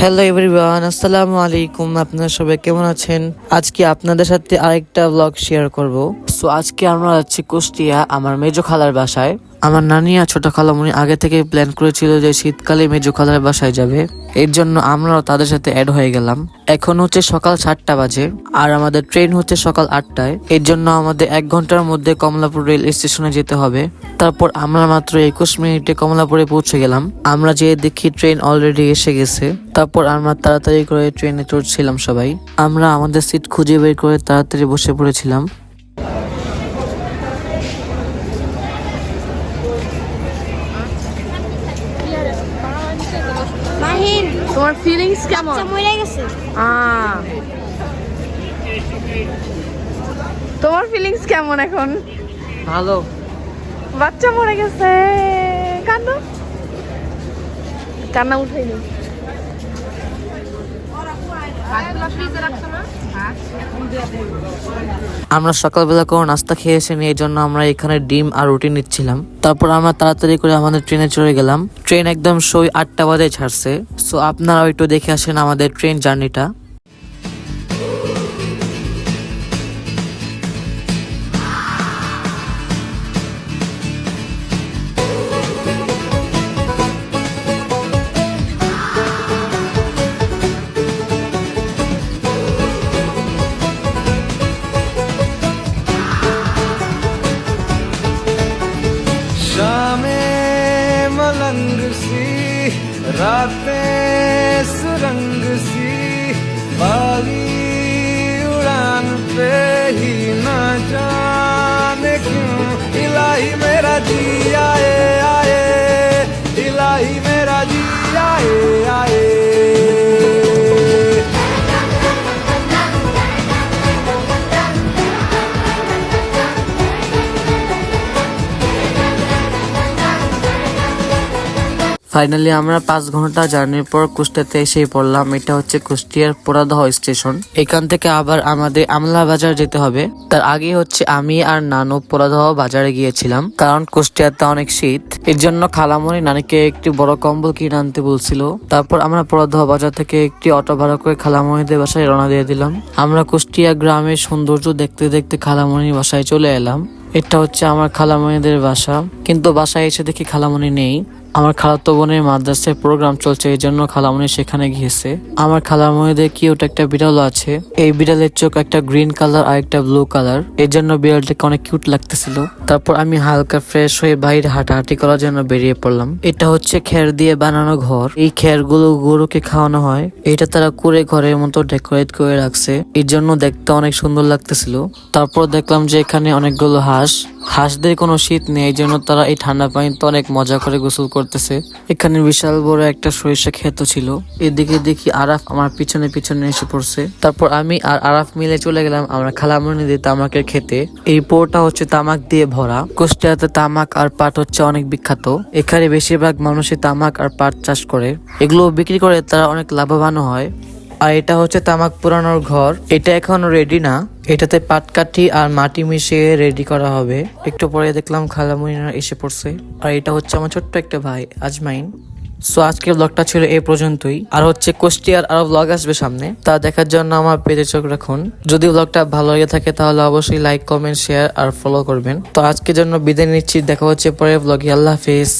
Hello everyone, আসসালামু আলাইকুম। আপনারা সবাই কেমন আছেন? আজকে আপনাদের সাথে আরেকটা ব্লগ শেয়ার করব। সো আজকে আমরা যাচ্ছি কুষ্টিয়া আমার মেজো খালার বাসায়। আমার নানি আর ছোট খালামণি আগে থেকে প্ল্যান করেছিল যে শীতকালে মেজো খালার বাসায় যাবে। এর জন্য আমরাও তাদের সাথে অ্যাড হয়ে গেলাম। এখন হচ্ছে সকাল 7টা বাজে আর আমাদের ট্রেন হচ্ছে সকাল 8টায়। এর জন্য আমাদের 1 ঘন্টার মধ্যে কমলাপুর রেল স্টেশনে যেতে হবে। তারপর আমরা মাত্র 21 মিনিটে কমলাপুরে পৌঁছে গেলাম। আমরা যেয়ে দেখি ট্রেন অলরেডি এসে গেছে। তারপর আমরা তাড়াতাড়ি করে ট্রেনে চড়ছিলাম সবাই। আমরা আমাদের সিট খুঁজে বের করে তাড়াতাড়ি বসে পড়েছিলাম। তোমার ফিলিংস কেমন? মরে গেছে। তোমার ফিলিংস কেমন এখন? ভালো। বাচ্চা মরে গেছে, কান্না কান্না উঠাইনি। আমরা সকালবেলা কোনো নাস্তা খেয়ে এসে এই জন্য আমরা এখানে ডিম আর রুটি নিচ্ছিলাম। তারপর আমরা তাড়াতাড়ি করে আমাদের ট্রেনে চড়ে গেলাম। ট্রেন একদম 8টা বাজে ছাড়ছে। সো আপনারাও একটু দেখে আসেন আমাদের ট্রেন জার্নিটা। शामें मलंग सी रातें सुरंग सी बागी उड़ान पे ही ना जाने क्यों इलाही मेरा जी आए आए इलाही मेरा जी आए आए ফাইনালি আমরা 5 ঘন্টা জার্নির পর কুষ্টিয়াতে এসে পড়লাম। এটা হচ্ছে কুষ্টিয়ার পোড়াদহ স্টেশন। এখান থেকে আবার আমাদের আমলা বাজার যেতে হবে। তার আগে হচ্ছে আমি আর নানু পোড়াদহ বাজারে গিয়েছিলাম, কারণ কুষ্টিয়াতে অনেক শীত। এর জন্য খালামণি নানিকে একটি বড় কম্বল কিনে আনতে বলছিল। তারপর আমরা পোড়াদহ বাজার থেকে একটি অটো ভাড়া করে খালামণিদের বাসায় রওনা দিয়ে দিলাম। আমরা কুষ্টিয়া গ্রামের সৌন্দর্য দেখতে দেখতে খালামণির বাসায় চলে এলাম। এটা হচ্ছে আমার খালামণিদের বাসা, কিন্তু বাসায় এসে দেখি খালামণি নেই। আমার খালাতো বোনের মাদ্রাসায় প্রোগ্রাম চলছে, এই জন্য খালামণি সেখানে গিয়েছে। আমার খালামণিদের কিউট একটা বিড়াল আছে। এই বিড়ালের চোখ একটা গ্রিন কালার আর একটা ব্লু কালার, এর জন্য বিড়ালটাকে অনেক কিউট লাগতেছিল। তারপর আমি হালকা ফ্রেশ হয়ে বাইরে হাঁটাহাঁটি করার জন্য বেরিয়ে পড়লাম। এটা হচ্ছে খের দিয়ে বানানো ঘর। এই খেরগুলো গরুকে খাওয়ানো হয়। এটা তারা কুড়ে ঘরের মতো ডেকোরেট করে রাখছে, এর জন্য দেখতে অনেক সুন্দর লাগতেছিল। তারপর দেখলাম যে এখানে অনেকগুলো হাঁসদের কোনো শীত নেই, এই জন্য তারা এই ঠান্ডা পানিতে অনেক মজা করে গোসল করতেছে। এখানে বিশাল বড় একটা সরিষা ক্ষেত ছিল। এদিকে দেখি আরাফ আমার পিছনে পিছনে এসে পড়ছে। তারপর আমি আর আরাফ মিলে চলে গেলাম আমরা খালামণিদের তামাকের খেতে। এই পোটা হচ্ছে তামাক দিয়ে ভরা। কুষ্টিয়াতে তামাক আর পাট হচ্ছে অনেক বিখ্যাত। এখানে বেশিরভাগ মানুষই তামাক আর পাট চাষ করে। এগুলো বিক্রি করে তারা অনেক লাভবান হয়। আর এটা হচ্ছে তামাক পুরানোর ঘর। এটা এখনো রেডি না, এটাতে পাটকাঠি আর মাটি মিশিয়ে রেডি করা হবে। একটু পরে দেখলাম খালামণিরা এসে পড়ছে। আর এটা হচ্ছে আমার ছোট্ট একটা ভাই আজমাইন। সো আজকের ব্লগটা ছিল এই পর্যন্তই। আর হচ্ছে কুষ্টিয়ার আরো ব্লগ আসবে সামনে, তা দেখার জন্য আমার পেজে চোখ রাখুন। যদি ব্লগটা ভালো লেগে থাকে তাহলে অবশ্যই লাইক, কমেন্ট, শেয়ার আর ফলো করবেন। তো আজকের জন্য বিদায় নিচ্ছি, দেখা হচ্ছে পরের ব্লগে। আল্লাহ হাফিজ।